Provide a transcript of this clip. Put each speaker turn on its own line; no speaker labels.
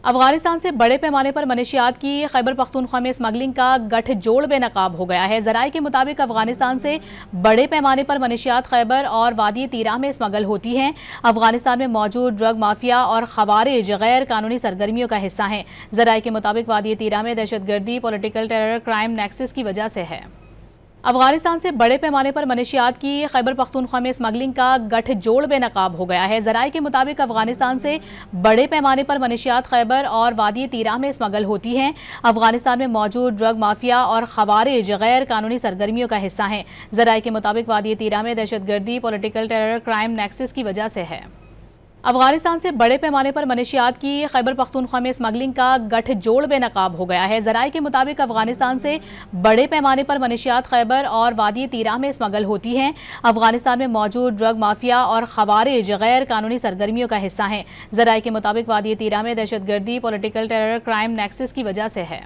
افغانستان سے بڑے پیمانے پر منشیات کی خیبر پختونخوا میں اسمگلنگ کا گٹھ جوڑ بے نقاب ہو گیا ہے۔ ذرائع کے مطابق افغانستان سے بڑے پیمانے پر منشیات خیبر اور وادی تیرہ میں اسمگل ہوتی ہیں۔ افغانستان میں موجود ڈرگ مافیا اور خوارج غیر قانونی سرگرمیوں کا حصہ ہیں۔ ذرائع کے مطابق وادی تیرہ میں دہشت گردی، پولیٹیکل ٹیرر، کرائم نیکسس کی وجہ سے ہے۔ افغانستان سے بڑے پیمانے پر منشیات کی خیبر پختونخوا میں اسمگلنگ کا گٹھ جوڑ بے نقاب ہو گیا ہے۔ ذرائع کے مطابق افغانستان سے بڑے پیمانے پر منشیات خیبر اور وادی تیرہ میں اسمگل ہوتی ہیں۔ افغانستان میں موجود ڈرگ مافیا اور خوارج غیر قانونی سرگرمیوں کا حصہ ہیں۔ ذرائع کے مطابق وادی تیرہ میں دہشت گردی، پولیٹیکل ٹیرر، کرائم نیکسس کی وجہ سے ہے۔ افغانستان سے بڑے پیمانے پر منشیات کی خیبر پختونخوا میں اسمگلنگ کا گٹھ جوڑ بے نقاب ہو گیا ہے۔ ذرائع کے مطابق افغانستان سے بڑے پیمانے پر منشیات خیبر اور وادی تیرہ میں اسمگل ہوتی ہیں۔ افغانستان میں موجود ڈرگ مافیا اور خوارج غیر قانونی سرگرمیوں کا حصہ ہیں۔ ذرائع کے مطابق وادی تیرہ میں دہشت گردی، پولیٹیکل ٹیرر، کرائم نیکسس کی وجہ سے ہے۔